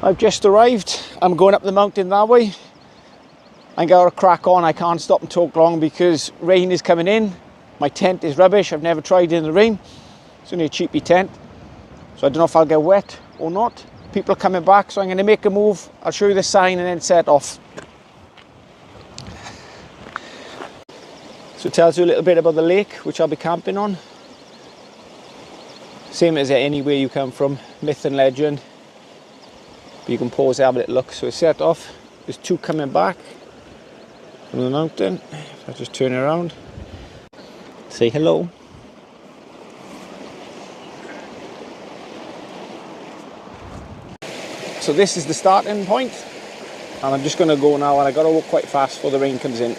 I've just arrived. I'm going up the mountain that way. I got a crack on. I can't stop and talk long because rain is coming in. My tent is rubbish. I've never tried in the rain. It's only a cheapy tent. So I don't know if I'll get wet or not. People are coming back, so I'm going to make a move. I'll show you the sign and then set off. So it tells you a little bit about the lake, which I'll be camping on. Same as anywhere you come from, myth and legend. But you can pause and have a little look. So it's set off. There's two coming back from the mountain. If I just turn around, say hello. So this is the starting point, and I'm just going to go now, and I got to walk quite fast before the rain comes in.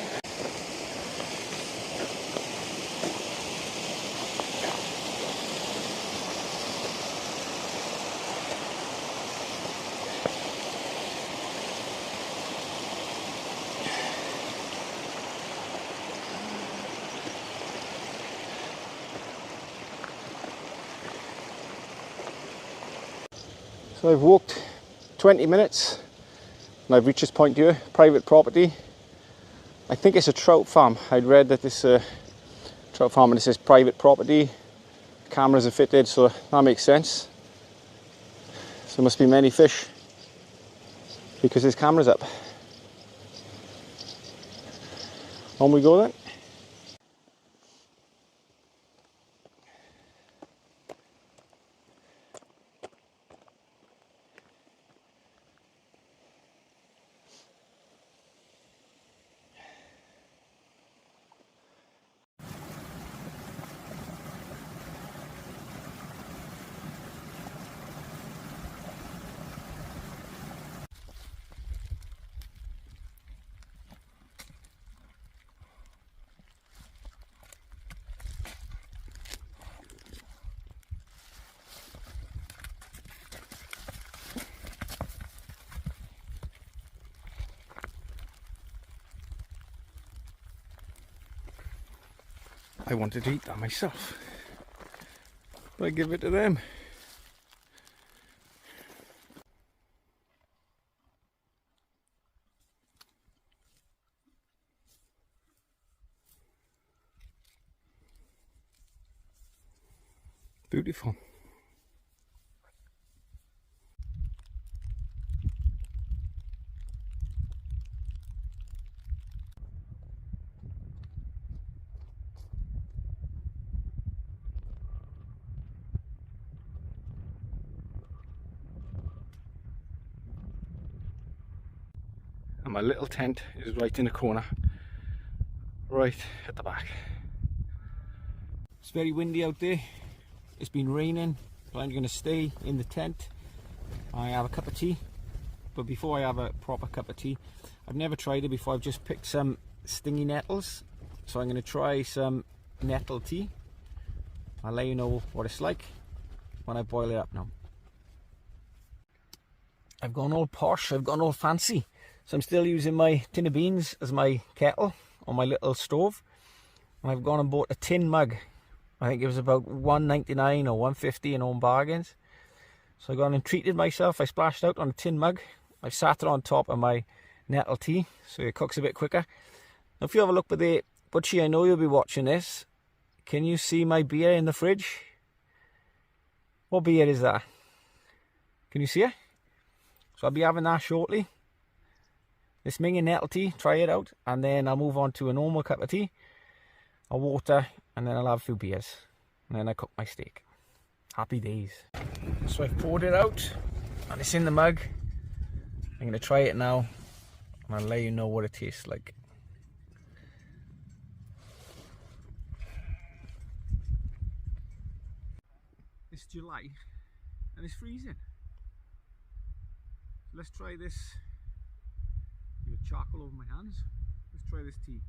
So I've walked 20 minutes and I've reached this point here, private property. I think it's a trout farm. I'd read that this trout farm and it says private property. Cameras are fitted, so that makes sense. So there must be many fish because there's cameras up. On we go then. I wanted to eat that myself, but I give it to them. Beautiful. And my little tent is right in the corner, right at the back. It's very windy out there. It's been raining, but I'm going to stay in the tent. I have a cup of tea, but before I have a proper cup of tea, I've never tried it before. I've just picked some stingy nettles, so I'm going to try some nettle tea. I'll let you know what it's like when I boil it up now. I've gone all posh, I've gone all fancy. So I'm still using my tin of beans as my kettle on my little stove. And I've gone and bought a tin mug. I think it was about $1.99 or $1.50 in Home Bargains. So I gone and treated myself. I splashed out on a tin mug. I sat it on top of my nettle tea, so it cooks a bit quicker. Now if you have a look with the Butchie, I know you'll be watching this. Can you see my beer in the fridge? What beer is that? Can you see it? So I'll be having that shortly. This minging nettle tea, try it out, and then I'll move on to a normal cup of tea, a water, and then I'll have a few beers, and then I cook my steak. Happy days. So I've poured it out, and it's in the mug. I'm going to try it now, and I'll let you know what it tastes like. It's July, and it's freezing. Let's try this. With charcoal over my hands. Let's try this tea.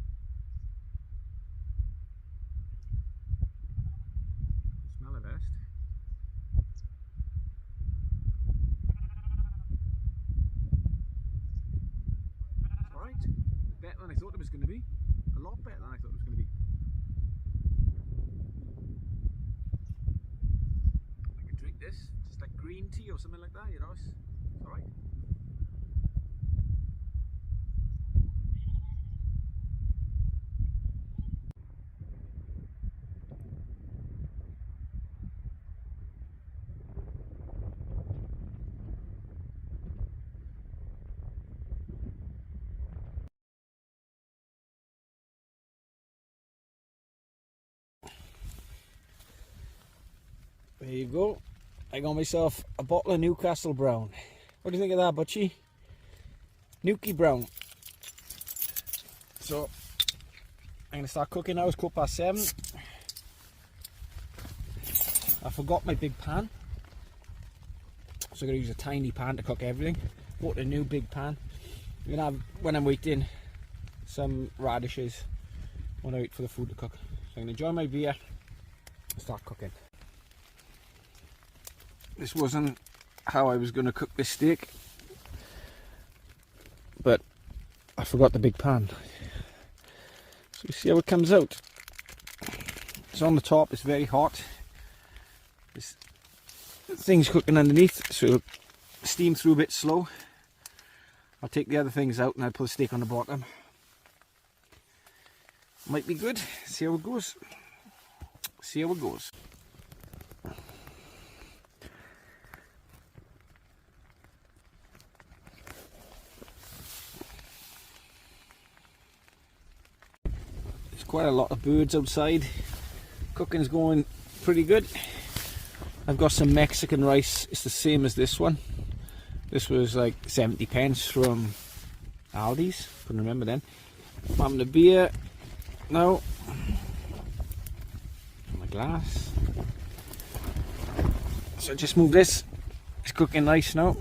Smell it best. It's alright. Better than I thought it was going to be. A lot better than I thought it was going to be. I could drink this. Just like green tea or something like that, you know. It's There you go. I got myself a bottle of Newcastle Brown. What do you think of that, Butchie? Nuki Brown. So, I'm going to start cooking now. It's 7:15. I forgot my big pan. So I'm going to use a tiny pan to cook everything. Bought a new big pan. I'm going to have, when I'm waiting, some radishes when I wait for the food to cook. So I'm going to enjoy my beer and start cooking. This wasn't how I was going to cook this steak, but I forgot the big pan. So we see how it comes out. It's on the top, it's very hot. This thing's cooking underneath, so it'll steam through a bit slow. I'll take the other things out and I'll put the steak on the bottom. Might be good. See how it goes. See how it goes. Quite a lot of birds outside. Cooking's going pretty good. I've got some Mexican rice. It's the same as this one. This was like 70 pence from Aldi's. Couldn't remember then. I'm having a beer now. My glass. So just move this. It's cooking nice now.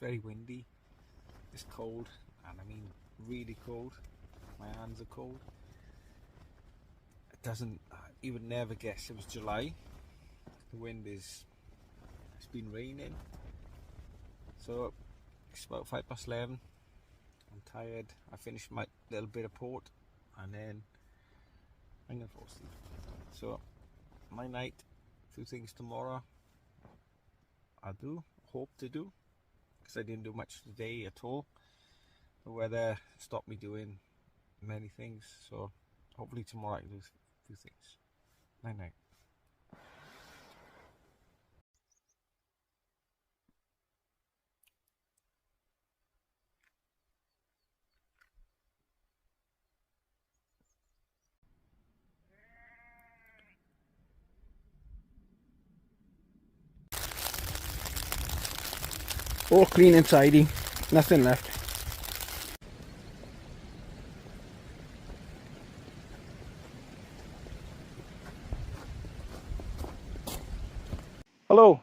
Very windy, it's cold, and I mean really cold. My hands are cold. It doesn't, you would never guess it was July. The wind is, it's been raining. So it's about 11:05. I'm tired. I finished my little bit of port and then I'm gonna fall asleep. So my night, a few things tomorrow I'll do, hope to do. I didn't do much today at all. The weather stopped me doing many things, so hopefully tomorrow I can do a few things. Night night. All clean and tidy, nothing left. Hello,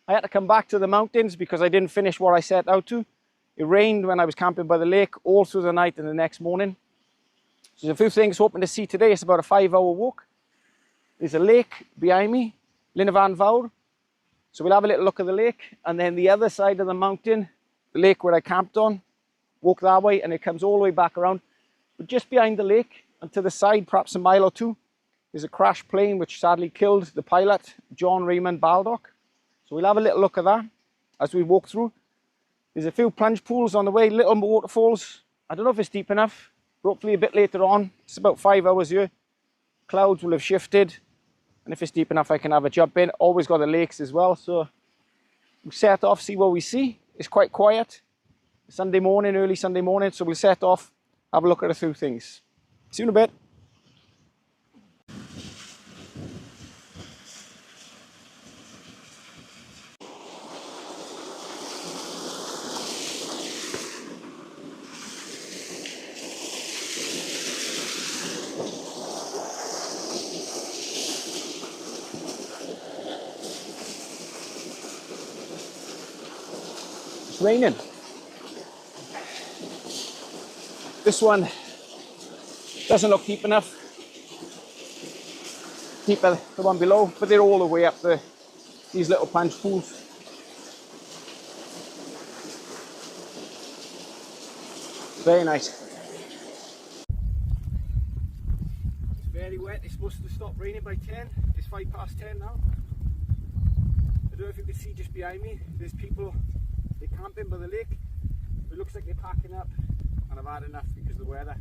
I had to come back to the mountains because I didn't finish what I set out to. It rained when I was camping by the lake all through the night and the next morning. So there's a few things hoping to see today. It's about a 5-hour walk. There's a lake behind me, Llyn. So we'll have a little look at the lake, and then the other side of the mountain, the lake where I camped on, walk that way, and it comes all the way back around. But just behind the lake and to the side, perhaps a mile or two, There's a crashed plane which sadly killed the pilot, John Raymond Baldock. So we'll have a little look at that as we walk through. There's a few plunge pools on the way, little waterfalls. I don't know if it's deep enough, but hopefully a bit later on. It's about 5 hours here. Clouds will have shifted, and if it's deep enough I can have a jump in. Always got the lakes as well, so we'll set off, see what we see. It's quite quiet. Sunday morning, early Sunday morning, so we'll set off, have a look at a few things. See you in a bit. It's raining. This one doesn't look deep enough. Deeper the one below, but they're all the way up these little plunge pools. Very nice. It's very wet. It's supposed to stop raining by 10. It's 10:05 now. I don't know if you can see just behind me, there's people, they're camping by the lake. It looks like they're packing up, and I've had enough because of the weather.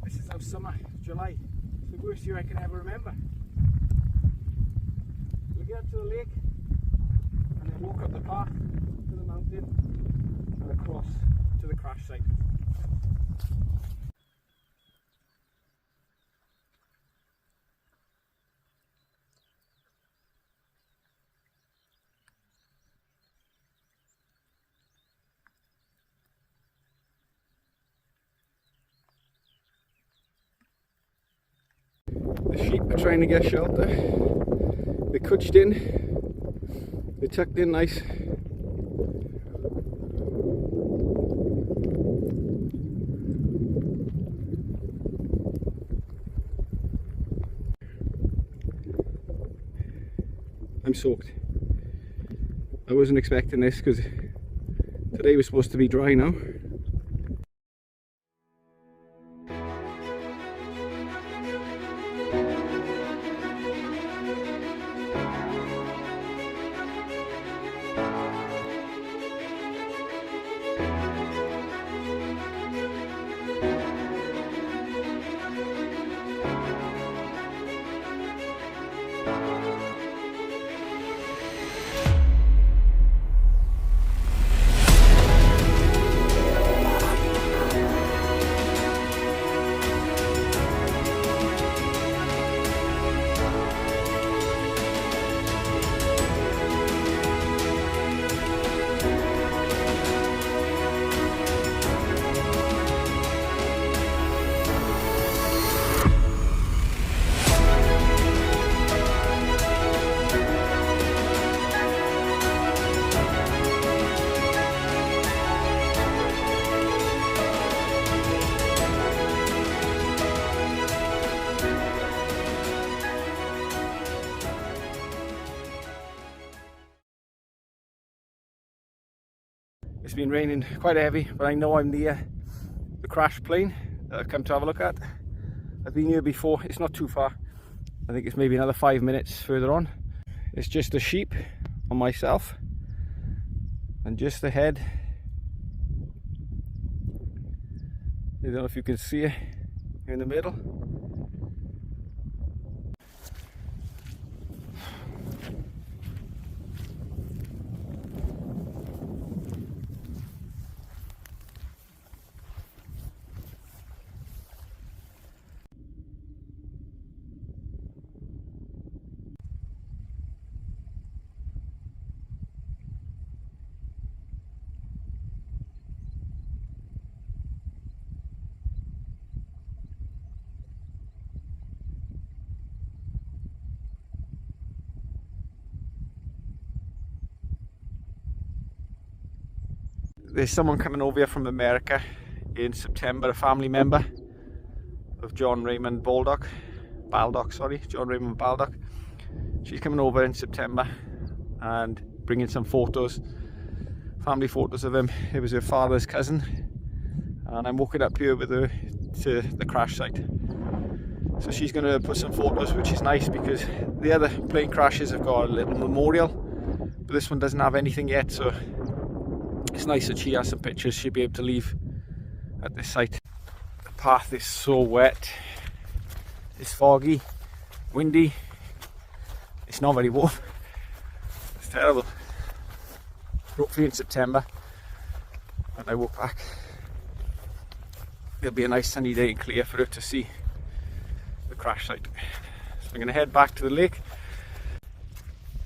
This is our summer, July. It's the worst year I can ever remember. We'll get up to the lake and then walk up the path to the mountain and across to the crash site. The sheep are trying to get shelter. They're cutched in. They're tucked in nice. I'm soaked. I wasn't expecting this because today was supposed to be dry now. It's been raining quite heavy, but I know I'm near the crashed plane that I've come to have a look at. I've been here before. It's not too far. I think it's maybe another 5 minutes further on. It's just a sheep on myself, and just ahead, I don't know if you can see it in the middle. There's someone coming over here from America in September, a family member of John Raymond Baldock. John Raymond Baldock. She's coming over in September and bringing some photos, family photos of him. It was her father's cousin, and I'm walking up here with her to the crash site. So she's going to put some photos, which is nice because the other plane crashes have got a little memorial, but this one doesn't have anything yet, so it's nice that she has some pictures she'll be able to leave at this site. The path is so wet, it's foggy, windy, it's not very warm, it's terrible. Hopefully in September, when I walk back, it'll be a nice sunny day and clear for her to see the crash site. So I'm going to head back to the lake.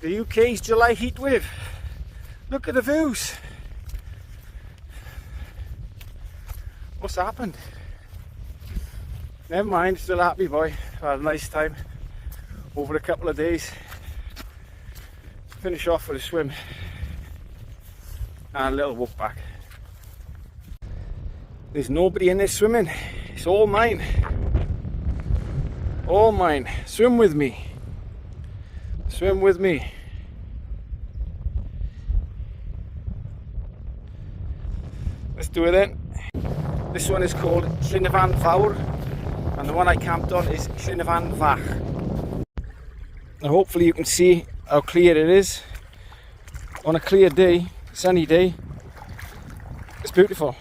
The UK's July heat wave. Look at the views. What's happened? Never mind, still happy boy. Had a nice time over a couple of days. Finish off with a swim and a little walk back. There's nobody in there swimming. It's all mine. All mine. Swim with me. Swim with me. Let's do it then. This one is called Llyn Fawr, and the one I camped on is Llyn Fach. Now hopefully you can see how clear it is. On a clear day, sunny day, it's beautiful.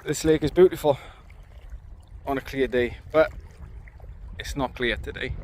This lake is beautiful on a clear day, but it's not clear today.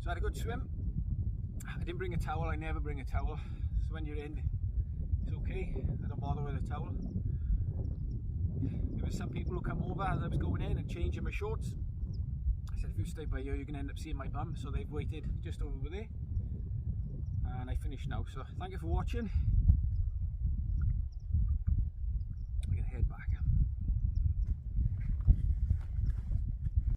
So I had a good swim. I didn't bring a towel, I never bring a towel. So when you're in, it's okay, I don't bother with a towel. There was some people who come over as I was going in and changing my shorts. I said, if you stay by here, you're going to end up seeing my bum. So they've waited just over there. And I finished now. So thank you for watching.